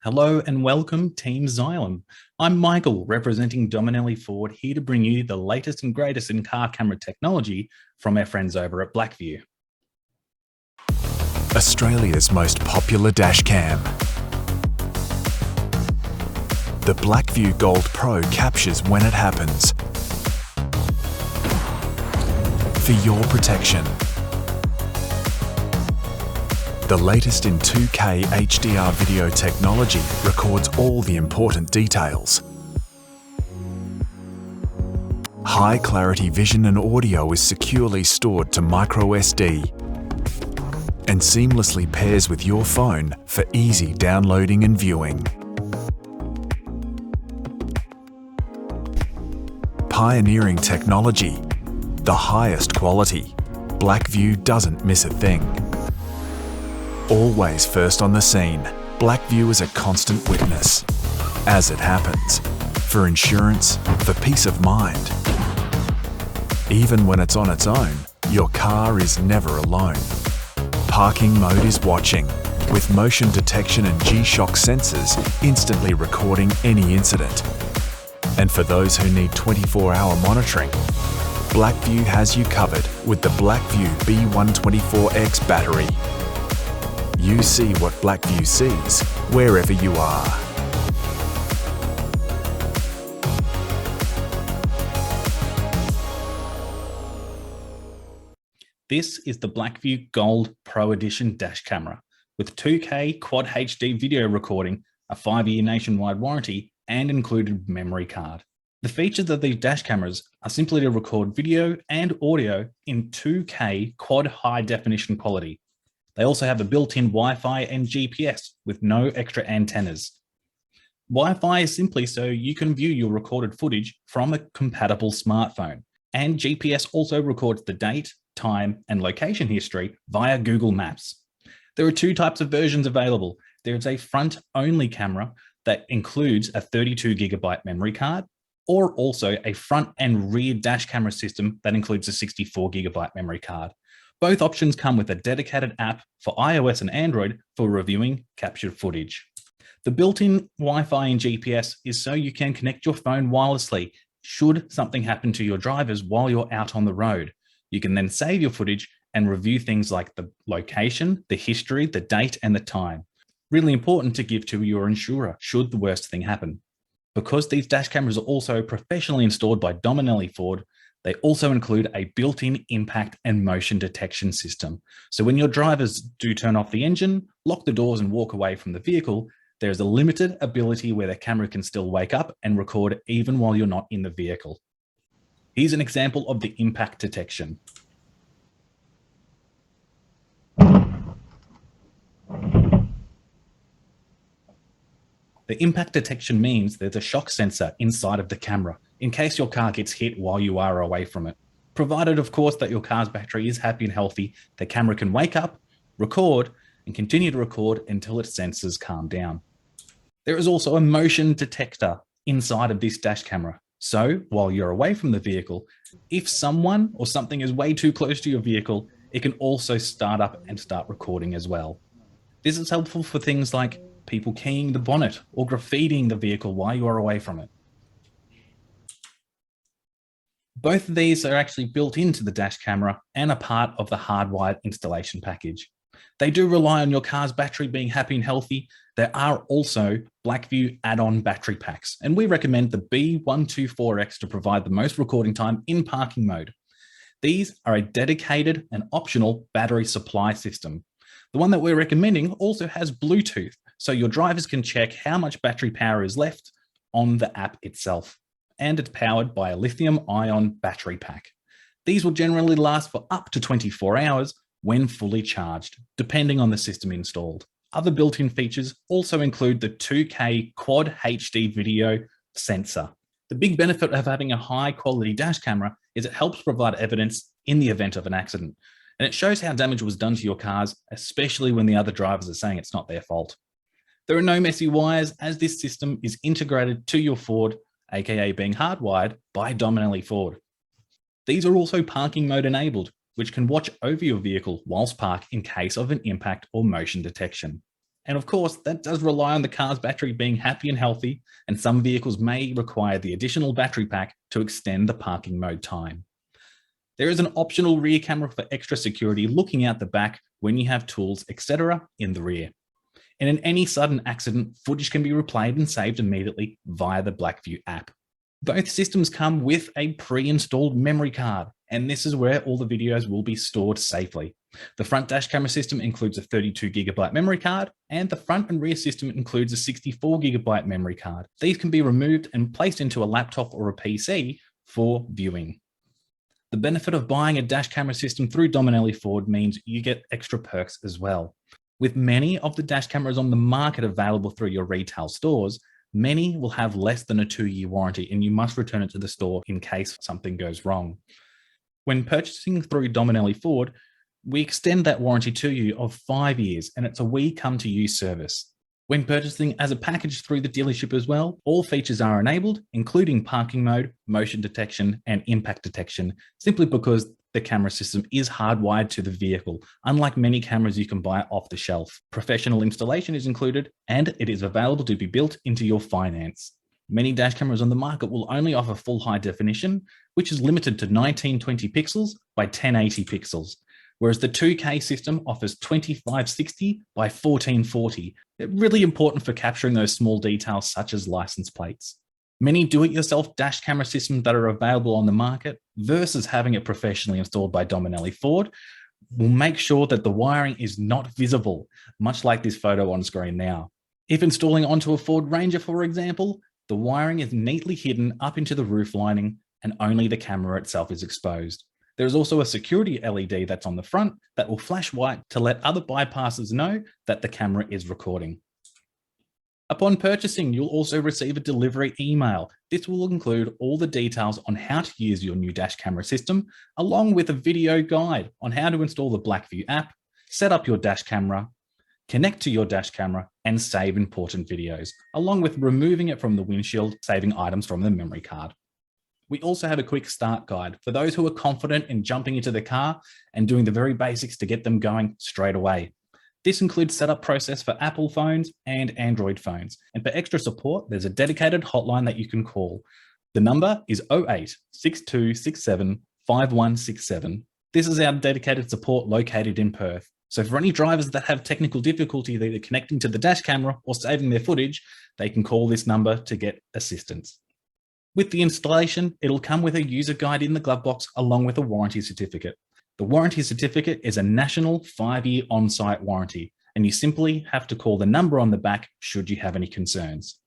Hello and welcome, Team Xylem. I'm Michael, representing Dominelli Ford, here to bring you the latest and greatest in car camera technology from our friends over at Blackvue. Australia's most popular dashcam. The Blackvue Gold Pro captures when it happens. For your protection. The latest in 2K HDR video technology records all the important details. High clarity vision and audio is securely stored to microSD and seamlessly pairs with your phone for easy downloading and viewing. Pioneering technology, the highest quality. Blackvue doesn't miss a thing. Always first on the scene, Blackvue is a constant witness. As it happens, for insurance, for peace of mind. Even when it's on its own, your car is never alone. Parking mode is watching, with motion detection and G-Shock sensors instantly recording any incident. And for those who need 24-hour monitoring, Blackvue has you covered with the Blackvue B124X battery. You see what Blackvue sees, wherever you are. This is the Blackvue Gold Pro Edition dash camera with 2K Quad HD video recording, a 5-year nationwide warranty, and included memory card. The features of these dash cameras are simply to record video and audio in 2K Quad high definition quality. They also have a built-in Wi-Fi and GPS with no extra antennas. Wi-Fi is simply so you can view your recorded footage from a compatible smartphone, and GPS also records the date, time, and location history via Google Maps. There are two types of versions available. There is a front-only camera that includes a 32GB memory card, or also a front and rear dash camera system that includes a 64GB memory card. Both options come with a dedicated app for iOS and Android for reviewing captured footage. The built-in Wi-Fi and GPS is so you can connect your phone wirelessly should something happen to your drivers while you're out on the road. You can then save your footage and review things like the location, the history, the date, and the time. Really important to give to your insurer should the worst thing happen. Because these dash cameras are also professionally installed by Dominelli Ford, they also include a built-in impact and motion detection system. So when your drivers do turn off the engine, lock the doors and walk away from the vehicle, there's a limited ability where the camera can still wake up and record even while you're not in the vehicle. Here's an example of the impact detection. The impact detection means there's a shock sensor inside of the camera in case your car gets hit while you are away from it. Provided, of course, that your car's battery is happy and healthy, the camera can wake up, record, and continue to record until its sensors calm down. There is also a motion detector inside of this dash camera. So while you're away from the vehicle, if someone or something is way too close to your vehicle, it can also start up and start recording as well. This is helpful for things like people keying the bonnet or graffitiing the vehicle while you are away from it. Both of these are actually built into the dash camera and are part of the hardwired installation package. They do rely on your car's battery being happy and healthy. There are also Blackvue add-on battery packs, and we recommend the B124X to provide the most recording time in parking mode. These are a dedicated and optional battery supply system. The one that we're recommending also has Bluetooth, so your drivers can check how much battery power is left on the app itself. And it's powered by a lithium-ion battery pack. These will generally last for up to 24 hours when fully charged, depending on the system installed. Other built-in features also include the 2K Quad HD video sensor. The big benefit of having a high-quality dash camera is it helps provide evidence in the event of an accident. And it shows how damage was done to your cars, especially when the other drivers are saying it's not their fault. There are no messy wires as this system is integrated to your Ford, aka being hardwired by Dominelli Ford. These are also parking mode enabled, which can watch over your vehicle whilst parked in case of an impact or motion detection. And of course, that does rely on the car's battery being happy and healthy, and some vehicles may require the additional battery pack to extend the parking mode time. There is an optional rear camera for extra security looking out the back when you have tools, etc. in the rear. And in any sudden accident, footage can be replayed and saved immediately via the Blackvue app. Both systems come with a pre-installed memory card, and this is where all the videos will be stored safely. The front dash camera system includes a 32GB memory card, and the front and rear system includes a 64GB memory card. These can be removed and placed into a laptop or a PC for viewing. The benefit of buying a dash camera system through Dominelli Ford means you get extra perks as well. With many of the dash cameras on the market available through your retail stores, many will have less than a 2-year warranty, and you must return it to the store in case something goes wrong. When purchasing through Dominelli Ford, we extend that warranty to you of 5 years, and it's a we come to you service. When purchasing as a package through the dealership as well, all features are enabled, including parking mode, motion detection, and impact detection, simply because the camera system is hardwired to the vehicle, unlike many cameras you can buy off the shelf. Professional installation is included, and it is available to be built into your finance. Many dash cameras on the market will only offer full high definition, which is limited to 1920 pixels by 1080 pixels. Whereas the 2K system offers 2560 by 1440. They're really important for capturing those small details such as license plates. Many do-it-yourself dash camera systems that are available on the market versus having it professionally installed by Dominelli Ford will make sure that the wiring is not visible, much like this photo on screen now. If installing onto a Ford Ranger, for example, the wiring is neatly hidden up into the roof lining and only the camera itself is exposed. There is also a security LED that's on the front that will flash white to let other bypassers know that the camera is recording. Upon purchasing, you'll also receive a delivery email. This will include all the details on how to use your new dash camera system, along with a video guide on how to install the Blackvue app, set up your dash camera, connect to your dash camera, and save important videos, along with removing it from the windshield, saving items from the memory card. We also have a quick start guide for those who are confident in jumping into the car and doing the very basics to get them going straight away. This includes setup process for Apple phones and Android phones. And for extra support, there's a dedicated hotline that you can call. The number is 08 6267 5167. This is our dedicated support located in Perth. So for any drivers that have technical difficulty either connecting to the dash camera or saving their footage, they can call this number to get assistance. With the installation, it'll come with a user guide in the glove box along with a warranty certificate. The warranty certificate is a national 5-year on-site warranty, and you simply have to call the number on the back should you have any concerns.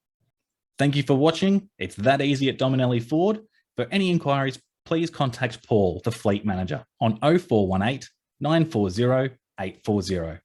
Thank you for watching. It's that easy at Dominelli Ford. For any inquiries, please contact Paul, the fleet manager, on 0418 940 840.